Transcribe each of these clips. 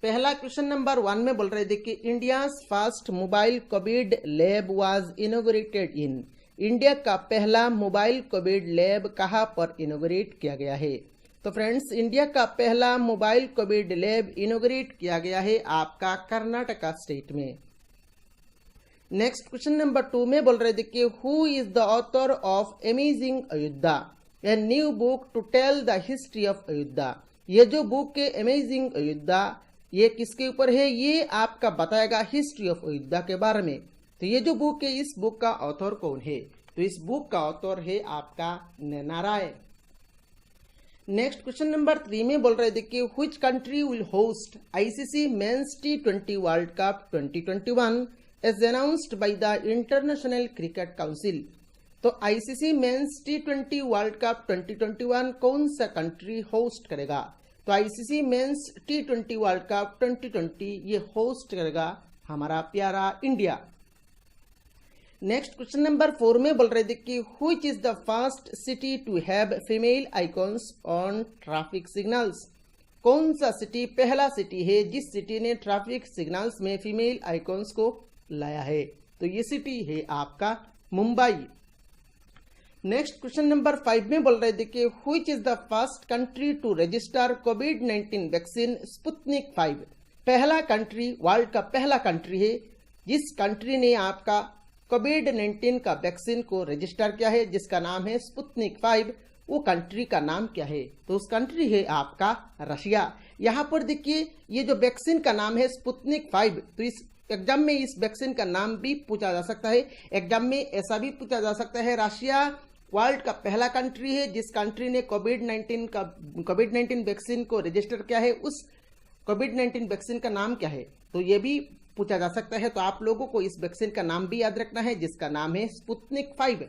पहला question number 1 में बोल रहे थे कि India first mobile Covid lab was inaugurated in. India का पहला मोबाइल कोविड लैब कहाँ पर इनोग्रेट किया गया है? तो फ्रेंड्स, इंडिया का पहला मोबाइल कोविड लैब इनोग्रेट किया गया है आपका कर्नाटका स्टेट में। नेक्स्ट क्वेश्चन नंबर 2 में बोल रहे थे कि who is the author of Amazing Ayodhya, a new book to tell the history of Ayodhya. ये जो बुक है अमेजिंग अयोध्या, ये किसके ऊपर है? ये आपका बताएगा हिस्ट्री ऑफ अयोध्या के बारे में। तो ये जो बुक है, इस बुक का ऑथर कौन है? तो इस बुक का ऑथर है आपका Naina Rai. Next question number 3 में बोल रहे थे कि which country will host ICC men's T20 world cup 2021 as announced by the International Cricket Council. तो ICC men's T20 world cup 2021 कौन सा कंट्री होस्ट करेगा? तो ICC men's T20 world cup 2020 ये होस्ट करेगा हमारा प्यारा इंडिया। नेक्स्ट क्वेश्चन नंबर 4 में बोल रहे थे कि which is the first city to have female icons on traffic signals. कौन सा सिटी पहला सिटी है जिस सिटी ने ट्रैफिक सिग्नल्स में फीमेल आइकॉन्स को लाया है? तो ये सिटी है आपका मुंबई। नेक्स्ट क्वेश्चन नंबर 5 में बोल रहे थे कि which is the first country to register कोविड-19 वैक्सीन स्पुतनिक 5। पहला कंट्री, वर्ल्ड का पहला कंट्री है जिस कंट्री ने आपका कोविड-19 का वैक्सीन को रजिस्टर किया है, जिसका नाम है स्पुतनिक 5। वो कंट्री का नाम क्या है? तो उस कंट्री है आपका रशिया। यहाँ पर देखिए, ये जो वैक्सीन का नाम है स्पुतनिक 5, तो इस एग्जाम में इस वैक्सीन का नाम भी पूछा जा सकता है। एग्जाम में ऐसा भी पूछा जा सकता है, रशिया वर्ल्ड का पहला कंट्री है जिस कंट्री ने कोविड-19 वैक्सीन को रजिस्टर किया है, उस कोविड-19 वैक्सीन का नाम क्या है? तो ये भी पूछा जा सकता है। तो आप लोगों को इस वैक्सीन का नाम भी याद रखना है जिसका नाम है स्पुतनिक 5।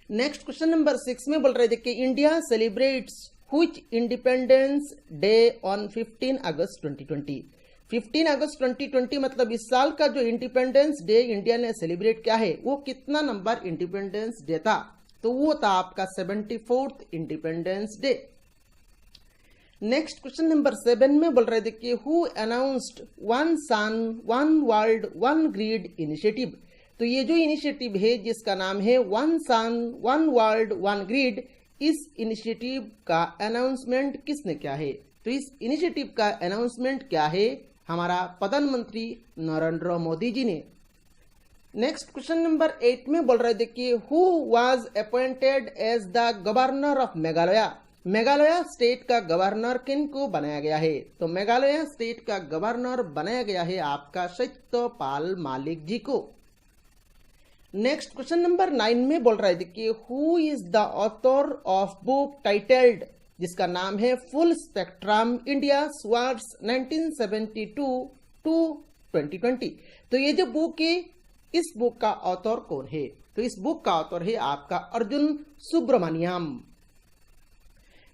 नेक्स्ट क्वेश्चन नंबर 6 में बोल रहे थे कि India celebrates which independence day on 15 अगस्त 2020। 15 अगस्त 2020 मतलब इस साल का जो इंडिपेंडेंस डे इंडिया ने सेलिब्रेट किया है, वो कितना नंबर इंडिपेंडेंस डे था? तो वो था आपका 74th independence day. Next question number 7 में बोल रहे थे कि who announced one sun one world one grid initiative. तो ये जो इनिशिएटिव है जिसका नाम है one sun one world one grid, इस इनिशिएटिव का अनाउंसमेंट किसने किया है? तो इस इनिशिएटिव का अनाउंसमेंट क्या है? हमारा प्रधानमंत्री नरेंद्र मोदी जी ने। नेक्स्ट क्वेश्चन नंबर 8 में बोल रहे थे कि who was appointed as the governor of Meghalaya. Meghalaya state का गवर्नर किन को बनाया गया है? तो मेघालय स्टेट का गवर्नर बनाया गया है आपका सत्यपाल मालिक जी को। नेक्स्ट क्वेश्चन नंबर 9 में बोल रहे थे कि who is the author of book titled, जिसका नाम है full spectrum India towards 1972 to 2020। तो ये जो बुक है, इस बुक का ऑथर कौन है? तो इस बुक का ऑथर है आपका Arjun Subramaniam.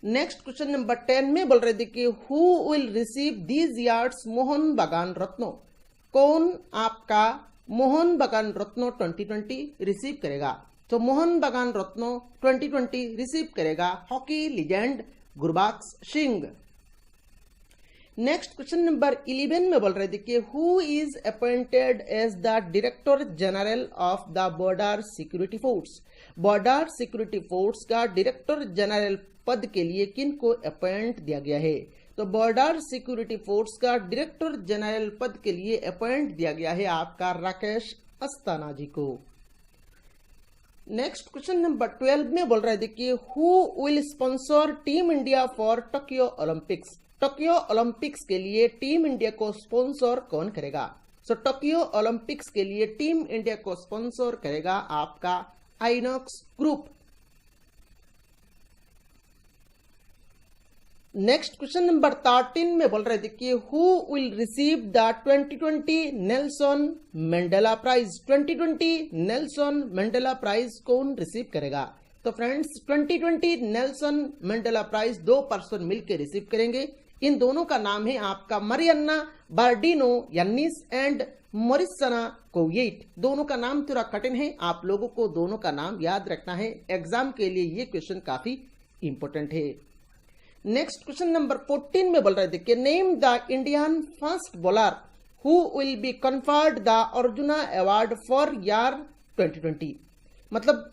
Next question number 10 में बोल रहे थे कि who will receive this year's Mohun Bagan Ratna. कौन आपका मोहन बागान रत्नो 2020 रिसीव करेगा? तो मोहन बागान रत्नो 2020 रिसीव करेगा hockey legend Gurbaksh Singh. Next question number 11 में बोल रहे थे कि who is appointed as the director general of the Border Security Force. Border Security Force का डायरेक्टर जनरल पद के लिए किन को अपॉइंट दिया गया है? तो बॉर्डर सिक्योरिटी फोर्स का डायरेक्टर जनरल पद के लिए अपॉइंट दिया गया है आपका राकेश अस्थाना जी को। नेक्स्ट क्वेश्चन नंबर 12 में बोल रहे थे कि who will sponsor team India for Tokyo Olympics. Tokyo Olympics के लिए टीम इंडिया को स्पॉन्सर कौन करेगा? सो टोक्यो ओलंपिक्स के लिए टीम इंडिया को स्पॉन्सर करेगा आपका INOX group. Next question number 13 में बोल रहे थे कि who will receive the 2020 Nelson Mandela prize. 2020 Nelson Mandela prize कौन रिसीव करेगा? तो friends, 2020 Nelson Mandela prize 2 person मिलकर रिसीव करेंगे। इन दोनों का नाम है आपका मरियन्ना बार्डिनो यानिस एंड मोरिसना कोविट। दोनों का नाम थोड़ा कठिन है, आप लोगों को दोनों का नाम याद रखना है, एग्जाम के लिए ये क्वेश्चन काफी इंपोर्टेंट है। नेक्स्ट क्वेश्चन नंबर 14 में बोल रहे थे कि name the Indian fast bowler who will be conferred the arjuna award for year 2020। मतलब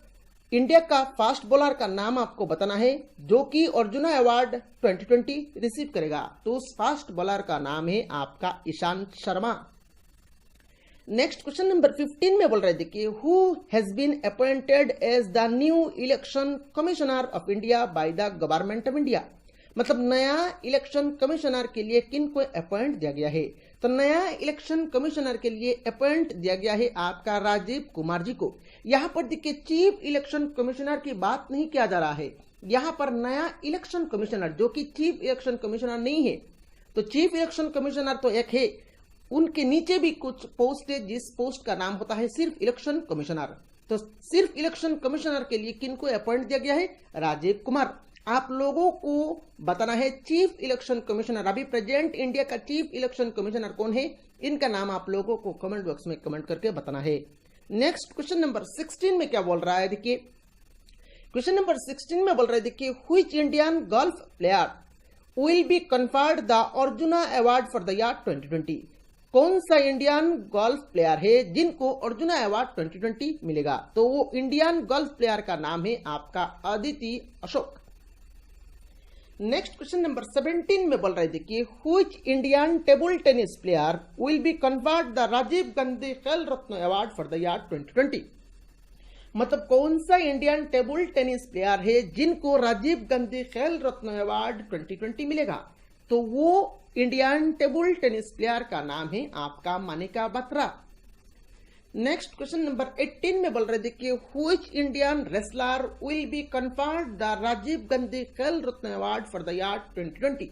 इंडिया का फास्ट बॉलर का नाम आपको बताना है जो कि अर्जुना अवार्ड 2020 रिसीव करेगा। तो उस फास्ट बॉलर का नाम है आपका Ishant Sharma. Next question number 15 में बोल रहे थे कि who has been appointed as the new election commissioner of India by the government of India. मतलब नया इलेक्शन कमिश्नर के लिए किन को अपॉइंट दिया गया है? तो नया इलेक्शन कमिश्नर के लिए अपॉइंट दिया गया है आपका राजीव कुमार जी को। यहाँ पर देखिए चीफ इलेक्शन कमिश्नर की बात नहीं किया जा रहा है, यहाँ पर नया इलेक्शन कमिश्नर जो कि चीफ इलेक्शन कमिश्नर नहीं है। तो चीफ इलेक्शन कमिश्नर तो एक है, उनके नीचे भी कुछ पोस्ट है जिस पोस्ट का नाम होता है सिर्फ इलेक्शन कमिश्नर। तो सिर्फ इलेक्शन कमिश्नर के लिए किन को अपॉइंट दिया गया है? राजीव कुमार। आप लोगों को बताना है चीफ इलेक्शन कमिश्नर, अभी प्रेजेंट इंडिया का चीफ इलेक्शन कमिश्नर कौन है, इनका नाम आप लोगों को कमेंट बॉक्स में कमेंट करके बताना है। नेक्स्ट क्वेश्चन नंबर 16 में क्या बोल रहा है? देखिए क्वेश्चन नंबर 16 में बोल रहे थे कि which Indian golf player will be conferred the arjuna award for the year 2020। कौन सा इंडियन गोल्फ प्लेयर है जिनको अर्जुना अवार्ड 2020 मिलेगा? तो वो इंडियन गोल्फ प्लेयर का नाम है आपका Aditi Ashok. Next question number 17 में बोल रहे थे कि which Indian table tennis player will be conferred the Rajiv Gandhi Khel Ratna award for the year 2020। मतलब कौन सा इंडियन टेबल टेनिस प्लेयर है जिनको राजीव गांधी खेल रत्न अवार्ड 2020 मिलेगा? तो वो इंडियन टेबल टेनिस प्लेयर का नाम है आपका Manika Batra. Next question number 18 में बोल रहे थे कि which Indian wrestler will be conferred the Rajiv Gandhi Khel Ratna award for the year 2020।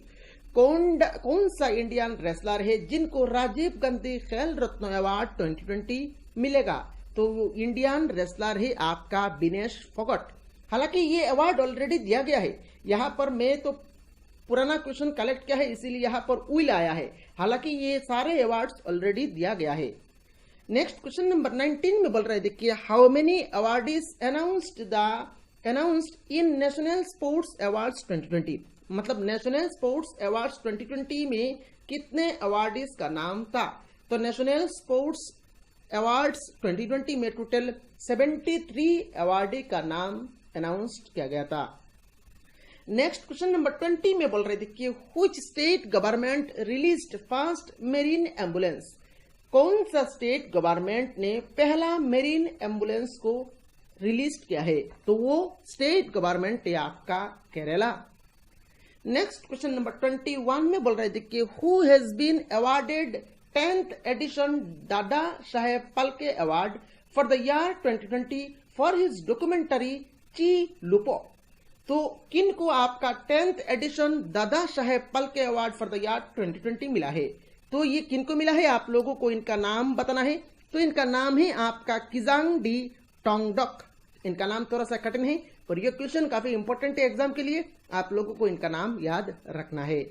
कौन सा इंडियन रेसलर है जिनको राजीव गांधी खेल रत्न अवार्ड 2020 मिलेगा? तो वो इंडियन रेसलर है आपका विनेश फोगट। हालांकि ये अवार्ड ऑलरेडी दिया गया है, यहाँ पर मैं तो पुराना क्वेश्चन कलेक्ट किया है इसीलिए यहाँ पर विल आया है, हालांकि ये सारे अवार्ड्स ऑलरेडी दिया गया है। नेक्स्ट क्वेश्चन नंबर 19 में बोल रहे थे कि how many awardees announced in national sports awards 2020। मतलब नेशनल स्पोर्ट्स अवार्ड्स 2020 में कितने अवार्डीज का नाम था? तो नेशनल स्पोर्ट्स अवार्ड्स 2020 में टोटल 73 अवार्डी का नाम अनाउंस्ड किया गया था। नेक्स्ट क्वेश्चन नंबर 20 में बोल रहे थे कि which state government released first marine ambulance. कौन सा स्टेट गवर्नमेंट ने पहला मेरीन एम्बुलेंस को रिलीज किया है? तो वो स्टेट गवर्नमेंट है आपका केरला। नेक्स्ट क्वेश्चन नंबर 21 में बोल रहे थे कि who has been awarded 10th edition Dada Saheb Phalke award for the year 2020 for his documentary ची लुपो। तो किन को आपका 10th edition Dada Saheb Phalke award for the year 2020 मिला है? तो ये किनको मिला है आप लोगों को इनका नाम बताना है। तो इनका नाम है आपका किजांग डी टोंगडक। इनका नाम थोड़ा सा कठिन है पर यह क्वेश्चन काफी इंपॉर्टेंट है एग्जाम के लिए, आप लोगों को इनका नाम याद रखना है।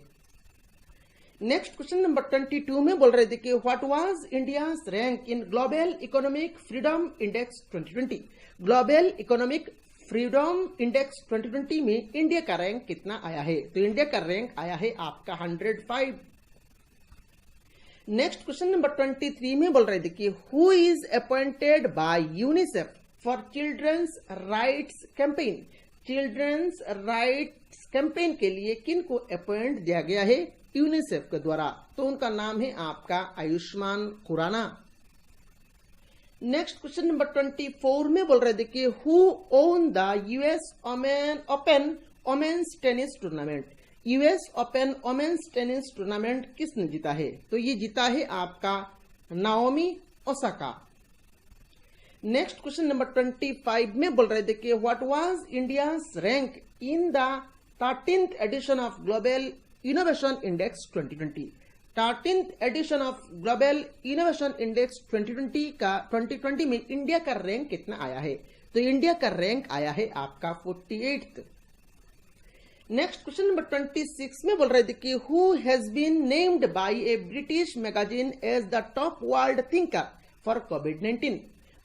नेक्स्ट क्वेश्चन नंबर 22 में बोल रहे थे कि what was India's rank in global economic freedom index 2020। Global economic freedom index 2020 में इंडिया का रैंक कितना आया है? तो इंडिया का रैंक आया है आपका 105। नेक्स्ट क्वेश्चन नंबर 23 में बोल रहे थे कि who is appointed by UNICEF for children's rights campaign. Children's rights campaign के लिए किन को अपॉइंट दिया गया है यूनिसेफ के द्वारा? तो उनका नाम है आपका Ayushmann Khurrana. Next question number 24 में बोल रहे थे कि who won the US Open women's tennis tournament. US Open women's tennis tournament किसने जीता है? तो ये जीता है आपका Naomi Osaka. Next question number 25 में बोल रहे थे कि what was India's rank in the 13th edition of Global Innovation Index 2020। 13th edition of Global Innovation Index 2020 में इंडिया का रैंक कितना आया है? तो इंडिया का रैंक आया है आपका 48th। नेक्स्ट क्वेश्चन नंबर 26 में बोल रहे थे कि who has been named by a British magazine as the top world thinker for कोविड-19।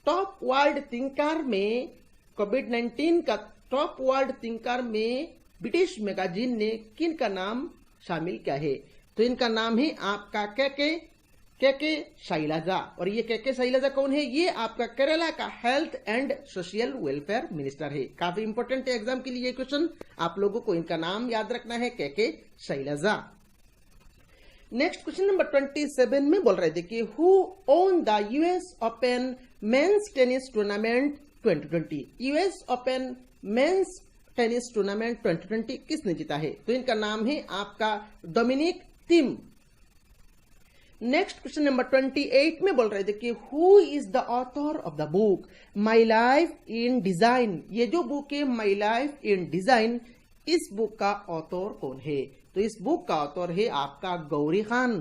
टॉप वर्ल्ड थिंकर में कोविड-19 का टॉप वर्ल्ड थिंकर में ब्रिटिश मैगजीन ने किन का नाम शामिल किया है? तो इनका नाम है आपका के शैलजा। और ये के शैलजा कौन है? ये आपका केरला का health and social welfare minister है। काफी इंपॉर्टेंट है एग्जाम के लिए ये क्वेश्चन, आप लोगों को इनका नाम याद रखना है, के शैलजा। नेक्स्ट क्वेश्चन नंबर 27 में बोल रहे थे कि who won the US open men's tennis tournament 2020? US open men's tennis tournament 2020 किसने जीता है? तो इनका नाम है आपका Dominic Thiem. Next question number 28 में बोल रहे थे कि who is the author of the book my life in design? ये जो बुक है माई लाइफ इन डिजाइन, इस बुक का ऑथर कौन है? तो इस बुक का ऑथर है आपका Gauri Khan.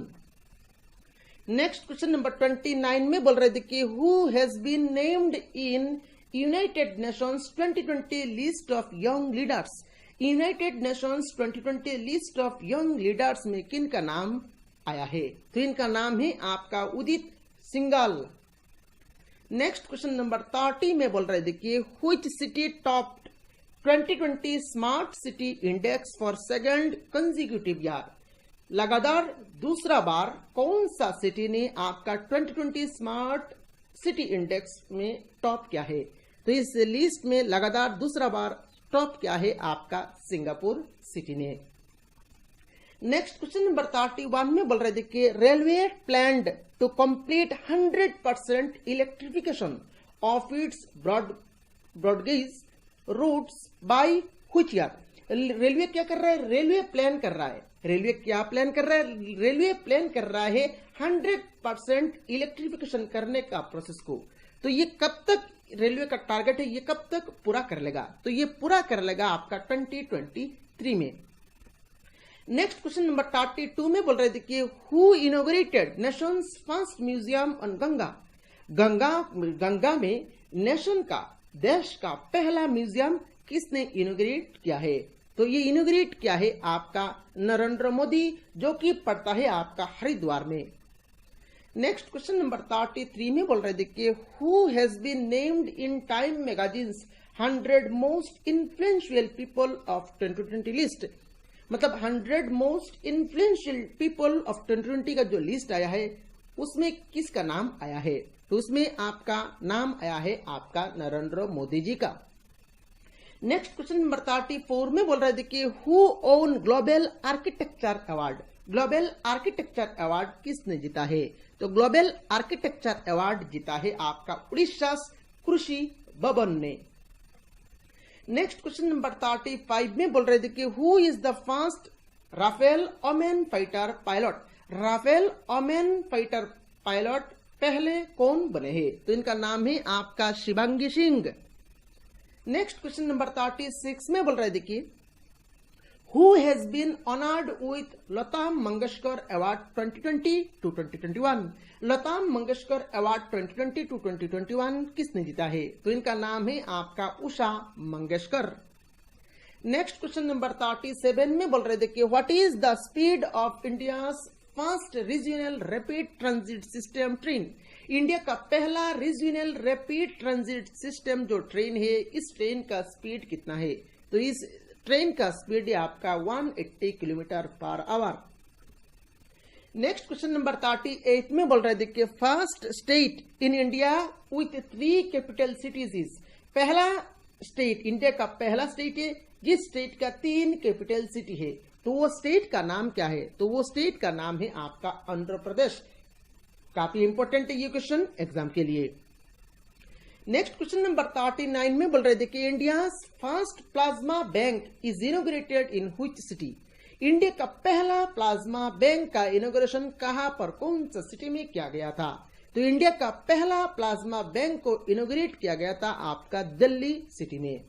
Next question number 29 में बोल रहे थे कि who has been named in United Nations 2020 list of young leaders? United Nations 2020 list of young leaders में किन का नाम आया है? तो इनका नाम है आपका उदित सिंघाल। नेक्स्ट क्वेश्चन नंबर 30 में बोल रहे थे कि which city topped 2020 smart city index for second consecutive year? लगातार दूसरा बार कौन सा सिटी ने आपका 2020 स्मार्ट सिटी इंडेक्स में टॉप किया है? तो इस लिस्ट में लगातार दूसरा बार टॉप किया है आपका सिंगापुर सिटी ने। नेक्स्ट क्वेश्चन नंबर 31 में बोल रहे थे कि railway planned to complete 100% electrification of its broad gauge routes by which year? Railway क्या कर रहा है? रेलवे प्लान कर रहा है। रेलवे क्या प्लान कर रहा है? रेलवे प्लान कर रहा है 100% इलेक्ट्रिफिकेशन करने का प्रोसेस को। तो ये कब तक रेलवे का टारगेट है, ये कब तक पूरा कर लेगा? तो ये पूरा कर लेगा आपका 2023 में। नेक्स्ट क्वेश्चन नंबर 32 में बोल रहे थे कि who inaugurated Nations first museum on Ganga? Ganga में नेशन का, देश का पहला म्यूजियम किसने इनॉग्रेट किया है? तो ये इनॉग्रेट किया है आपका नरेंद्र मोदी, जो कि पड़ता है आपका हरिद्वार में। नेक्स्ट क्वेश्चन नंबर 33 में बोल रहे थे कि who has been named in Time magazine's 100 most influential people of 2020 list? मतलब 100 मोस्ट इन्फ्लुएंशियल पीपल ऑफ 2020 का जो लिस्ट आया है उसमें किसका नाम आया है? तो उसमें आपका नाम आया है आपका नरेंद्र मोदी जी का। नेक्स्ट क्वेश्चन नंबर 34 में बोल रहे थे कि who own global architecture award? Global architecture award किसने जीता है? तो ग्लोबल आर्किटेक्चर अवार्ड जीता है आपका उड़ीसा कृषि भवन ने। नेक्स्ट क्वेश्चन नंबर 35 में बोल रहे थे कि who is the first Rafale women fighter pilot? Rafale women fighter pilot पहले कौन बने हैं? तो इनका नाम है आपका Shivangi Singh. Next question number 36 में बोल रहे थे कि who has been honoured with Lata Mangeshkar award 2020 to 2021? Lata Mangeshkar award 2020 to 2021 किसने जीता है? तो इनका नाम है आपका Usha Mangeshkar. Next question number 37 में बोल रहे थे कि what is the speed of India's first regional rapid transit system train? India का पहला रीजनल रैपिड ट्रांजिट सिस्टम जो ट्रेन है, इस ट्रेन का स्पीड कितना है? तो इस ट्रेन का स्पीड है आपका 180 kilometre per hour. Next question number 38 में बोल रहे थे कि first state in India with 3 capital cities is? पहला स्टेट, इंडिया का पहला स्टेट है जिस स्टेट का 3 कैपिटल सिटी है, तो वो स्टेट का नाम क्या है? तो वो स्टेट का नाम है आपका आंध्र प्रदेश। काफी इंपॉर्टेंट है ये क्वेश्चन एग्जाम के लिए। नेक्स्ट क्वेश्चन नंबर 39 में बोल रहे थे कि India first plasma bank is inaugurated in which city? India का पहला प्लाज्मा बैंक का इनॉग्रेशन कहां पर, कौन सा सिटी में किया गया था? तो इंडिया का पहला प्लाज्मा बैंक को इनॉग्रेट किया गया था आपका दिल्ली सिटी में।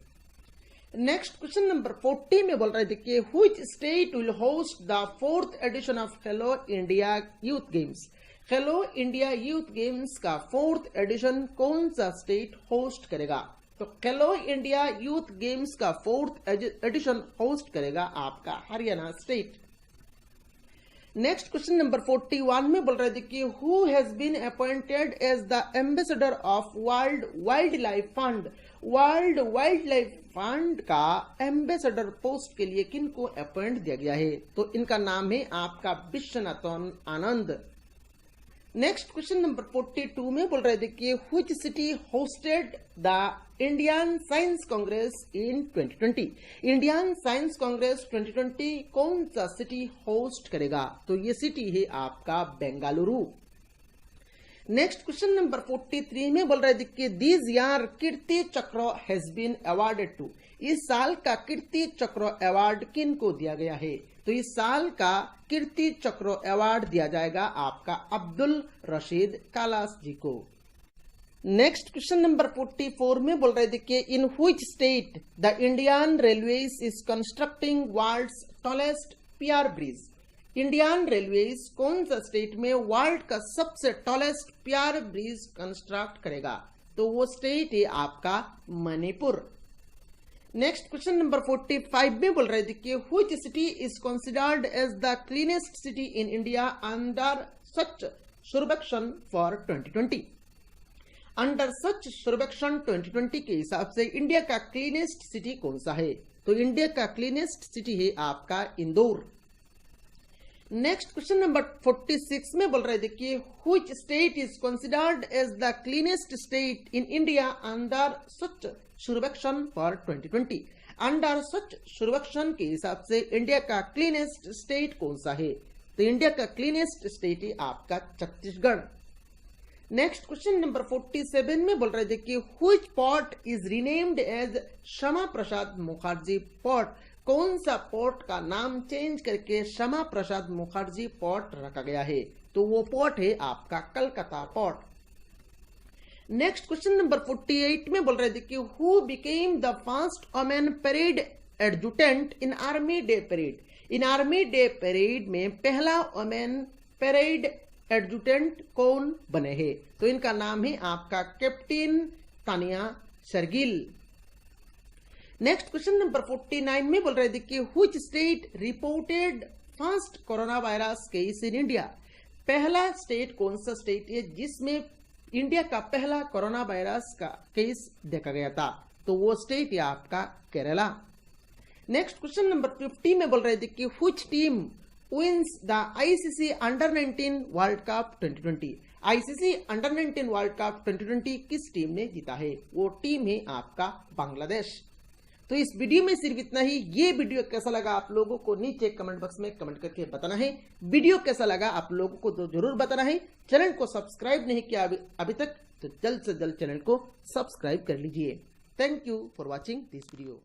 नेक्स्ट क्वेश्चन नंबर 40 में बोल रहे थे कि which state will host the 4th edition of Khelo India youth games? Khelo India youth games का 4th एडिशन कौन सा स्टेट होस्ट करेगा? तो खेलो इंडिया यूथ गेम्स का 4th एडिशन होस्ट करेगा आपका Haryana state. Next question number 41 में बोल रहे थे कि who has been appointed as the ambassador of world wildlife fund. World wildlife fund का एम्बेसडर पोस्ट के लिए किन को अपॉइंट दिया गया है? तो इनका नाम है आपका Viswanathan Anand. Next question number 42 में बोल रहे थे कि which city hosted the Indian science Congress in 2020। Indian science Congress 2020 कौन सा सिटी होस्ट करेगा? तो ये सिटी है आपका बेंगलुरु। नेक्स्ट क्वेश्चन नंबर 43 में बोल रहे थे कि दिस ईयर कीर्ति चक्र हैज बीन अवार्डेड टू। इस साल का कीर्ति चक्र अवार्ड किन को दिया गया है? तो इस साल का कीर्ति चक्र अवार्ड दिया जाएगा आपका अब्दुल रशीद कालास जी को। नेक्स्ट क्वेश्चन नंबर 44 में बोल रहे थे कि in which state the Indian railways is constructing world's tallest pier bridge. Indian railways कौन सा स्टेट में वर्ल्ड का सबसे टॉलेस्ट पियर ब्रिज कंस्ट्रक्ट करेगा? तो वो स्टेट है आपका मणिपुर। नेक्स्ट क्वेश्चन नंबर 45 में बोल रहे थे कि which city is considered as the cleanest city in India under Swachh Sarvekshan for 2020। Under Swachh सर्वेक्षण 2020 के हिसाब से इंडिया का क्लीनेस्ट सिटी कौन सा है? तो इंडिया का क्लीनेस्ट सिटी है आपका इंदौर। नेक्स्ट क्वेश्चन नंबर 46 में बोल रहे थे कि which state is considered as the cleanest state in India under Swachh Sarvekshan for 2020। Under Swachh सर्वेक्षण के हिसाब से इंडिया का क्लीनेस्ट स्टेट कौन सा है? तो इंडिया का क्लीनेस्ट स्टेट है आपका छत्तीसगढ़। नेक्स्ट क्वेश्चन नंबर 47 में बोल रहे थे कि which port is renamed as Shyama Prasad Mukherjee port. कौन सा पोर्ट का नाम चेंज करके श्यामा प्रसाद मुखर्जी पोर्ट रखा गया है? तो वो पोर्ट है आपका Calcutta port. Next question number 48 में बोल रहे थे कि who became the first women parade adjutant in army day parade. In army day parade में पहला वुमेन परेड एडजुटेंट कौन बने हैं? तो इनका नाम है आपका captain Tania Shergill. Next question number 49 में बोल रहे थे कि which state reported first corona virus case in India. पहला स्टेट कौन सा स्टेट है जिसमें इंडिया का पहला कोरोना वायरस का केस देखा गया था? तो वो स्टेट है आपका केरला। नेक्स्ट क्वेश्चन नंबर 50 में बोल रहे थे कि which team wins the ICC under 19 world cup 2020। ICC under 19 world cup 2020 किस टीम ने जीता है? वो टीम है आपका बांग्लादेश। तो इस वीडियो में सिर्फ इतना ही। ये वीडियो कैसा लगा आप लोगों को नीचे कमेंट बॉक्स में कमेंट करके बताना है। वीडियो कैसा लगा आप लोगों को तो जरूर बताना है। चैनल को सब्सक्राइब नहीं किया अभी तक तो जल्द से जल्द चैनल को सब्सक्राइब कर लीजिए। Thank you for watching this video.